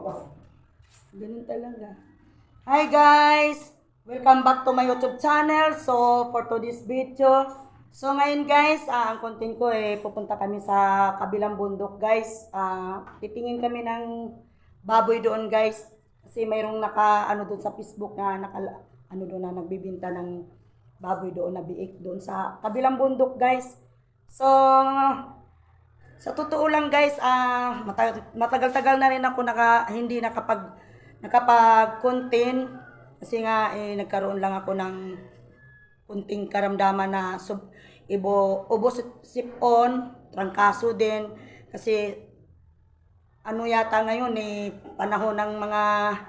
Ganun talaga. Hi guys! Welcome back to my YouTube channel. So, for today's video, so ngayon guys, ang content ko pupunta kami sa kabilang bundok guys. Titingin kami ng baboy doon guys. Kasi mayroong ano doon sa Facebook na doon na nagbibinta ng baboy doon na biik doon sa kabilang bundok guys. So, sa totoo lang guys, matagal-tagal na rin ako hindi nakapag-content kasi nga nagkaroon lang ako ng kunting karamdaman na ubo sipon, trangkaso din kasi ano yata ngayon panahon ng mga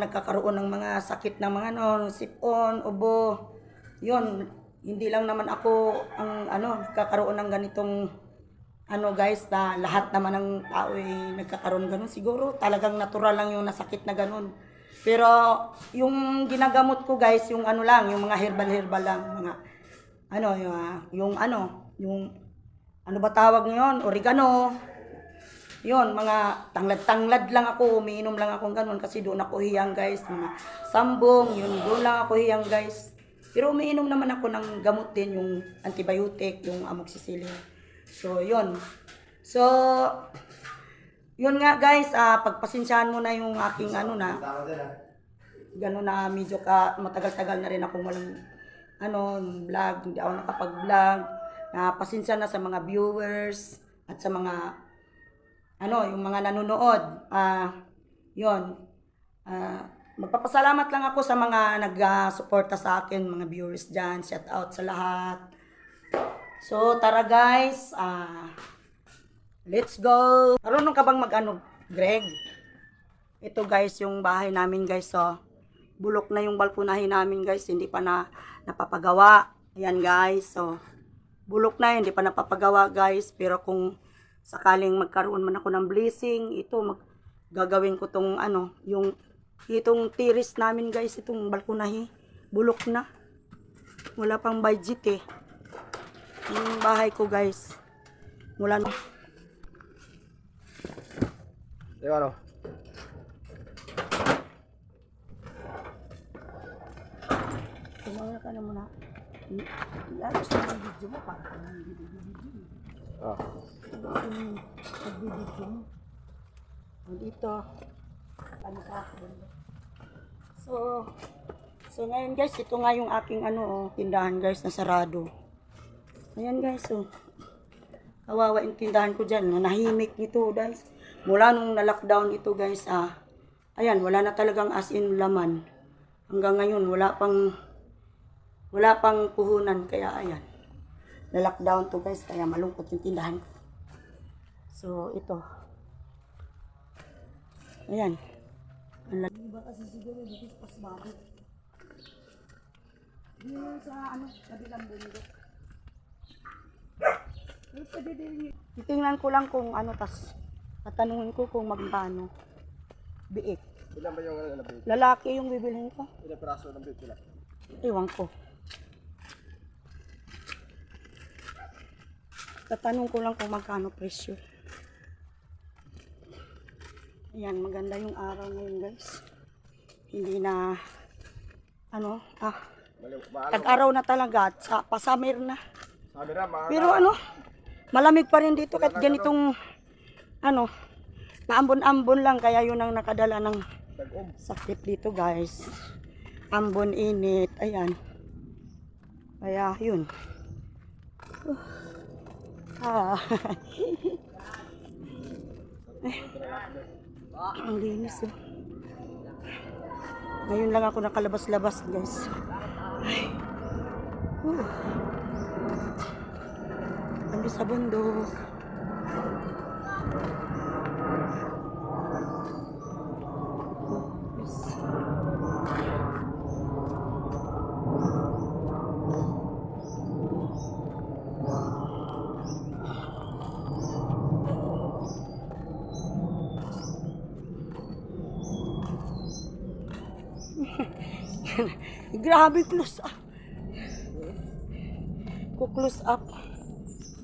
nagkakaroon ng mga sakit ng mga sipon, ubo. Yun, hindi lang naman ako ang nagkakaroon ng ganitong guys, na lahat naman ng tao nagkakaroon ganun. Siguro talagang natural lang yung nasakit na ganun. Pero yung ginagamot ko guys, yung lang, yung mga herbal lang, mga yung ba tawag ngayon, oregano. Yun, mga tanglad lang ako, umiinom lang ako ganun kasi doon ako hiyang guys, mga sambong, yun doon lang ako hiyang guys. Pero umiinom naman ako ng gamot din, yung antibiotic, yung amoxicillin. So, yun. So, yun nga guys, pagpasensyahan mo na yung aking gano'n na medyo matagal-tagal na rin akong walang vlog, hindi ako nakapag-vlog. Pasensya na sa mga viewers at sa mga yung mga nanonood. Yun. Magpapasalamat lang ako sa mga nag-suporta sa akin, mga viewers dyan. Shout out sa lahat. So, tara guys, let's go. Marunong ka bang Greg? Ito guys, yung bahay namin guys, so, bulok na yung balkonahin namin guys, hindi pa napapagawa. Ayan guys, so, bulok na, hindi pa napapagawa guys, pero kung sakaling magkaroon man ako ng blessing, ito, gagawin ko tong itong tiris namin guys, itong balkonahin, bulok na. Wala pang budget yung bahay ko guys. Mula na. Ano? Tumawala ka na muna. Lalo sa mga video mo, parang ang video. Nagbibidyo mo. Dito. Ano sa akin. So ngayon guys, ito nga yung aking tindahan guys na sarado. Ayan guys, kawawa yung tindahan ko dyan. Nahimik nito guys. Mula nung na-lockdown ito guys, ayan, wala na talagang as in laman. Hanggang ngayon, wala pang puhunan. Kaya ayan, na-lockdown to guys. Kaya malungkot yung tindahan ko. So, ito. Ayan. Iba kasi siguro dito sa pasbado. Dito sa kabilang bundok. Titingnan ko lang kung tas tatanungin ko kung magkano biik. Ilan ba yung biik? Lalaki yung bibilhin ko. Ilang piraso ng biik nila? Iwan ko. Tatanong ko lang kung magkano presyo. Ayan, maganda yung araw ngayon guys. Hindi na tag-araw na talaga at pa-summer na. Pero malamig pa rin dito kahit ganitong maambon-ambon lang, kaya yun ang nakadala ng sakit dito guys. Ambon, init, ayan. Kaya yun. Ang linis Ngayon lang ako nakalabas-labas guys. Kami sa bundok. Grabe close up. Close up.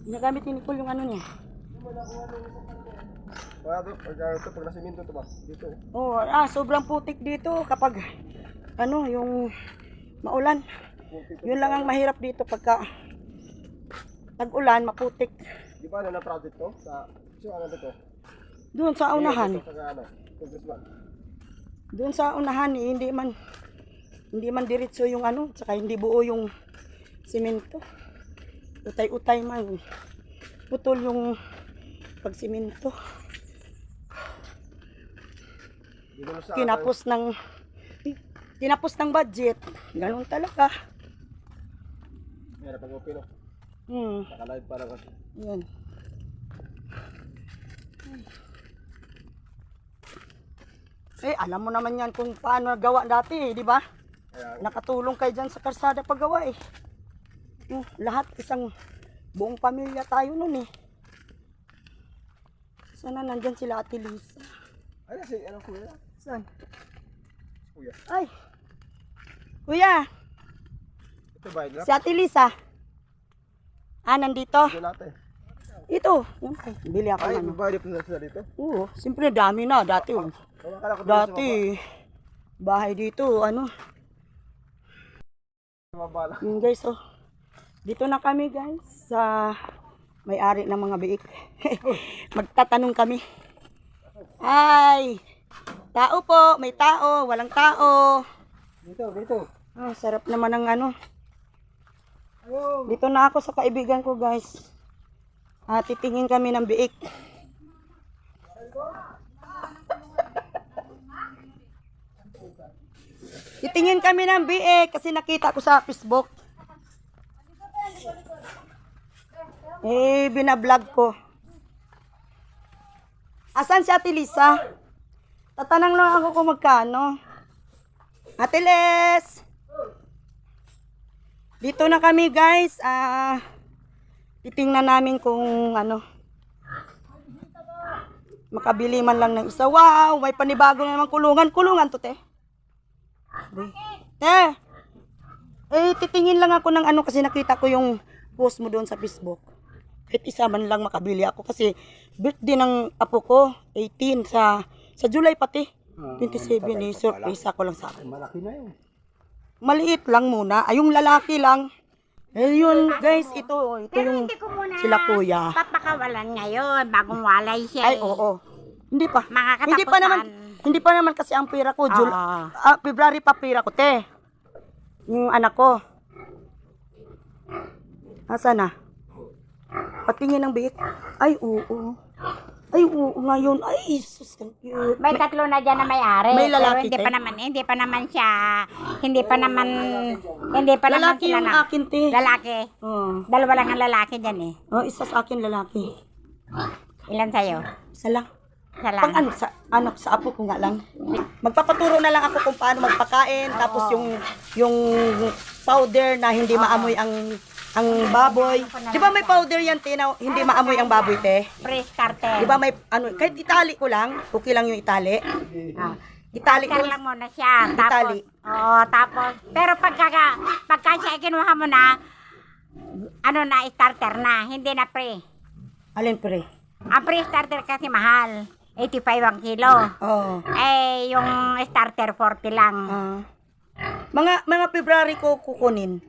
Ginagamit ni Nicole yung niya. Wala to, pag nasiminto to ba? Dito eh. Oh, sobrang putik dito kapag ano, yung maulan. Yun lang ang mahirap dito pagka tag-ulan, maputik. Di ba na project to? Ano to? Doon sa unahan. Ito, sa ano? Congressman. Doon sa unahan, hindi man diretso yung ano, saka hindi buo yung simento. Utay-utay man. Putol yung pagsimento. Dito na sa Tinapos ng budget. Ganun talaga. Meron pag upin, no? Nakalive pa lang kasi. Yan. Alam mo naman yan kung paano gawa dati, di ba? Kaya, Nakatulong kayo dyan sa karsada paggawa eh. Lahat isang buong pamilya tayo nun eh. Sana nandyan sila Ate Lisa. ay, si, ano kuya? Saan? Kuya. Ay! Kuya! Ito ba, Si Ate Lisa. Nandito. Ito natin. Ito. Yan, bili ako Ay, ng ano. babayad pa sila dito? Oo, siyempre dami na. Dati oh. Akala ko dito Dati, bahay dito, ano. sa mabala. Yun guys, oh. Dito na kami guys sa may-ari ng mga biik. Magtatanong kami. Ay! Tao po, may tao, walang tao. Dito. Sarap naman ng ano. Dito na ako sa kaibigan ko guys. Titingin kami ng biik. Titingin kami ng biik kasi nakita ko sa Facebook. Binablog ko. Asan si Ate Lisa? Tatanang lang ako kung magkano. Ate Les! Dito na kami guys. Titingnan namin kung ano. Makabili man lang ng isa. Wow! May panibago na naman kulungan. Kulungan to, te. Titingin lang ako ng ano kasi nakita ko yung post mo doon sa Facebook. Kahit isa man lang makabili ako kasi birthday ng apo ko, 18 sa July pati. 27 eh, surprise ako lang sa akin. Malaki na yun. Maliit lang muna. Yung lalaki lang. Yun guys, ito yung Hindi ko muna sila kuya. papakawalan ngayon, bagong walay siya. Ay, oo. Hindi pa. Mga Hindi pa naman kasi ang pera ko. February pa pera ko, te. Yung anak ko. Asa na? Patingin ng biik. Ay, oo. Ay, oo ngayon. Ay, sus, ang cute. May tatlo na dyan na may-ari. May lalaki, pero te? hindi pa naman siya, hindi pa naman Lalaki sila yung na. akin, te. Lalaki. Oh. Dalawa lang ang lalaki dyan eh. Isa sa akin lalaki. Ilan sa'yo? Isa lang. Isa lang. Pang sa apo ko nga lang. Magpapaturo na lang ako kung paano magpakain, tapos yung powder na hindi maamoy ang baboy. 'Di ba may powder yan, te, na hindi maamoy ang baboy, te? Pre-starter. 'Di ba may ano, kahit itali ko lang, okay lang yung itali. Itali ko Starter lang muna siya. Itali. Tapos, pero pagka siya kinuha mo na, ano na, starter na, hindi na pre. Alin pre? Ang pre-starter kasi mahal. 85 ang kilo. Oh. Yung starter 40 lang. Mga February ko kukunin.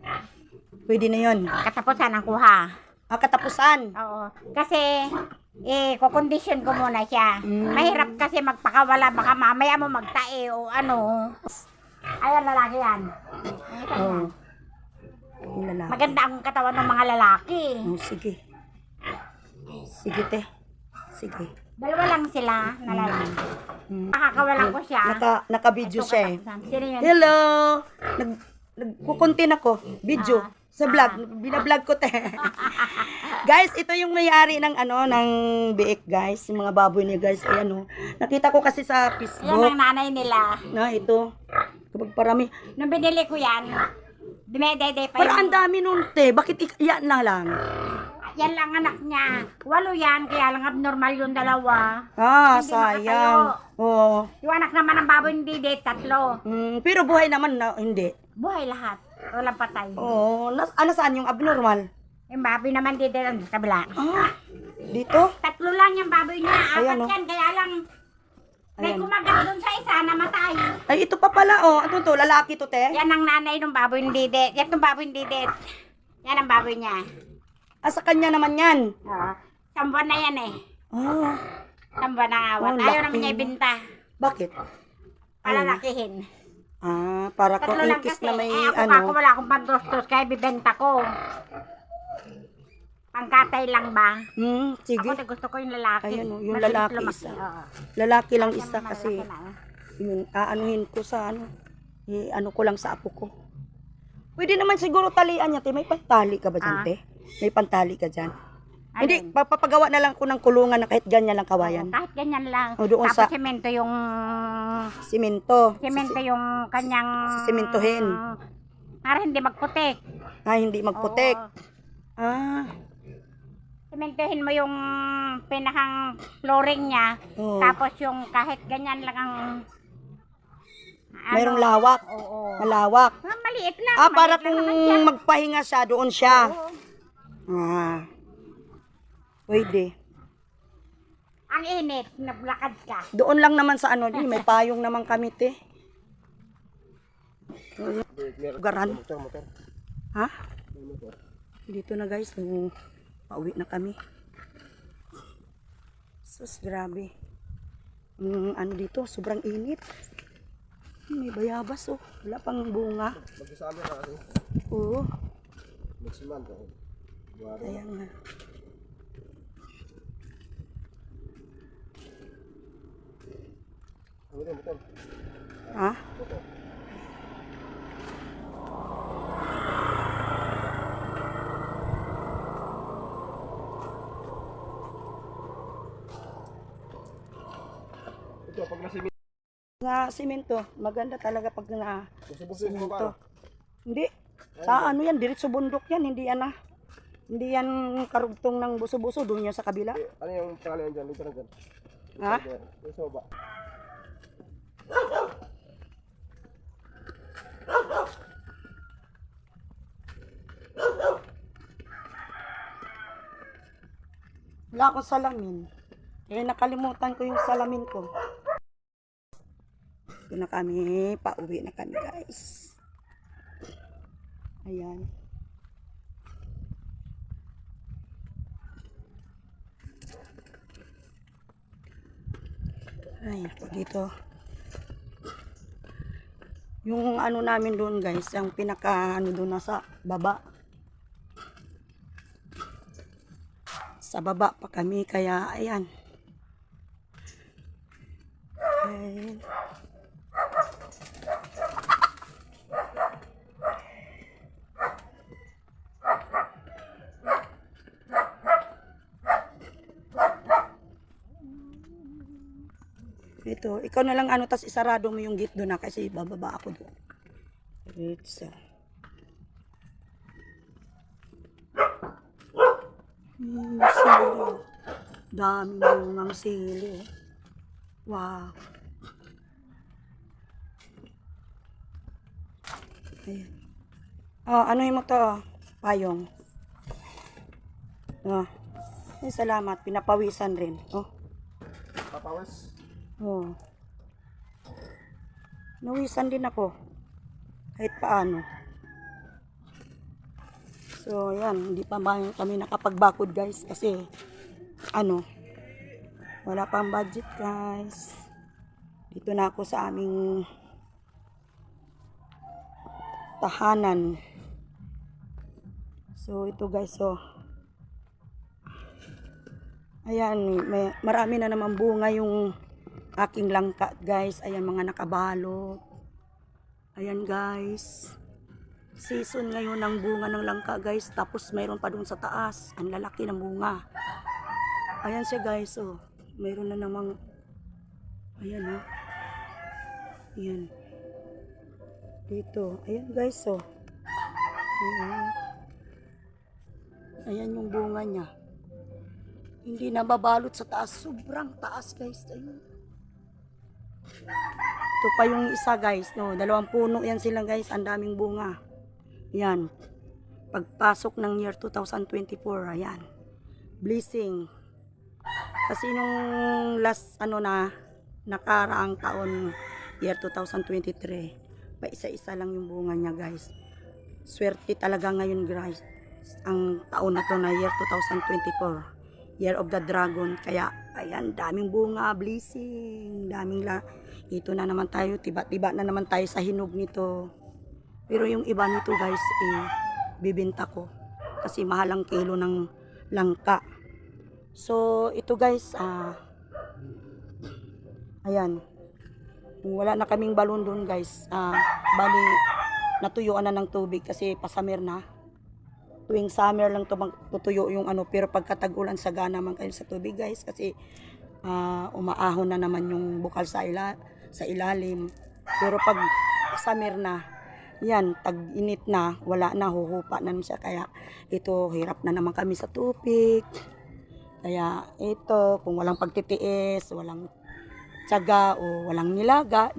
Pwede na 'yon. Katapusan ang kuha. Katapusan. Oo. Kasi, kukondisyon ko muna siya. Mahirap kasi magpakawala. Baka mamaya mo magtae o ano. Ayan, lalaki yan. Oh. Yung lalaki. Maganda ang katawan ng mga lalaki. Oh, sige. Sige, te. Sige. Dalawa lang sila na lalaki. Makakawalan ko siya. Naka-video Ito, siya eh. katapusan. Sino yun? Hello! Nagkukuntin ako. Video. Sa vlog. Binablog ko, te. Guys, ito yung may-ari ng ng biik, guys. Yung mga baboy niya, guys. Ayan, oh. Nakita ko kasi sa Yan Facebook. ang nanay nila. Na, ito. Kapag parami. Nung binili ko yan, dumedede pa Para ang yun. dami nun, te. Bakit yan na lang? Yan lang anak niya. 8 yan, kaya lang abnormal yung dalawa. Hindi Sayang. Oo. Yung anak naman ng baboy hindi, 3. Pero buhay naman na hindi. Buhay lahat. Walang patay. Oo. Saan yung abnormal? Yung baboy naman dito sa kabila. Dito? 3 lang yung baboy niya. 4 Ayan, oh. yan, kaya lang may Ayan. kumagat doon sa isa, namatay. Ay, ito pa pala, oh. Ano to? Lalaki to, te? Yan ang nanay ng baboy ng didet. Yan ang baboy ng didet. Yan ang baboy niya. Ah, sa kanya naman yan. Oo. Sambuan na yan eh. Oh, Sambuan na awat. Oh, Ayaw laki. naman niya ibenta. bakit? Palalakihin. Ah, para kung 3 lang inkis kasi. na may ako ano. wala akong pandostos kaya bibenta ko. Pangkatay lang ba? Sige. Ako gusto ko yung lalaki. Ayan, oh, yung Maliit lalaki lumaki. isa. Oo. Lalaki lang Yan isa ang kasi malalaki na, oh. yun, aanuhin ko sa ano. Ano ko lang sa apo ko. Pwede naman siguro talian niya, te. May pantali ka ba dyan, te? May pantali ka dyan? Hindi, Alin? papagawa na lang ko ng kulungan na kahit ganyan lang kawayan. Kahit ganyan lang. O, doon Tapos sa- semento yung Simento. kanyang Simentohin. para hindi magputik. Hindi magputek. Oo. Ah, Simentohin mo yung pinakang flooring niya. Oo. Tapos yung kahit ganyan lang ang mayroong lawak. Oo. Malawak. Maliit lang. Para maliit lang kung naman siya. magpahinga siya, doon siya. Oo. Pwede. Ang init, naglakad ka. Doon lang naman sa ano, may payong naman kami, te. Garan. Motor. Ha? Dito na guys, pauwi na kami. Sus, grabe. Ano dito, sobrang init. May bayabas, oh. Wala pang bunga. Magsasama na kasi. Oo. Magsiman ka. Buwari. Ayan nga. Ano rin, motor? Ha? Motor. Ito, pag nasimit. Nga simento, maganda talaga pag nga Buso-buso yung simento. baba. Hindi. Sa ano yan, diretso bundok yan, hindi yan hindi yan karugtong ng buso-buso, doon yan sa kabila. Ano yung pangalan dyan? Dito na dyan. Ha? Yung sa baba. Wala akong salamin. Nakalimutan ko yung salamin ko. Ito na kami, pauwi na kami guys. Ayan. Ay, ito dito. Yung ano namin doon guys, yung pinaka ano doon nasa baba. Sa baba pa kami, kaya ayan. Ayan. Ito, ikaw na lang ano, tas isarado mo yung gate doon na kasi bababa ako doon. It's sili. Dami bungang sili. Wow. Ayan. Ano mo to? Payong. Ay, salamat. Pinapawisan rin. Papawas. Nawisan din ako. Kahit paano. So, yan. Hindi pa kami nakapagbakod, guys. Kasi, wala pang budget, guys. Dito na ako sa aming tahanan. So, ito, guys, ayan, marami na naman bunga yung aking langka, guys. Ayan, mga nakabalot. Ayan, guys. Season ngayon ng bunga ng langka, guys. Tapos mayroon pa dun sa taas. Ang lalaki ng bunga. Ayan siya, guys. Mayroon na namang ayan, ayan. Dito. Ayan, guys, ayan. Ayan yung bunga niya. Hindi nababalot sa taas. Sobrang taas, guys. Ayun. Ito pa yung isa, guys. Dalawang puno yan sila, guys. Ang daming bunga. Yan. Pagpasok ng year 2024, ayan. Blessing. Kasi nung last nakaraang taon, year 2023, pa isa-isa lang yung bunga niya guys. Swerte talaga ngayon guys. Ang taon na to na year 2024, year of the dragon. Kaya ayan, daming bunga, blessing, ito na naman tayo, tiba-tiba na naman tayo sa hinog nito. Pero yung iba nito guys, bibenta ko kasi mahal ang kilo ng langka. So ito guys, ayan, wala na kaming balon doon guys. Bali natuyuan na ng tubig kasi pasamer na. Tuwing summer lang to magtutuyo yung pero pagka tag-ulan sagana man kayo sa tubig guys kasi umaahon na naman yung bukal sa ilalim. Pero pag summer na, yan, tag-init na, wala na, huhupa na siya. Kaya ito, hirap na naman kami sa tubig. Kaya ito, kung walang pagtitiis, walang tiyaga o walang nilaga,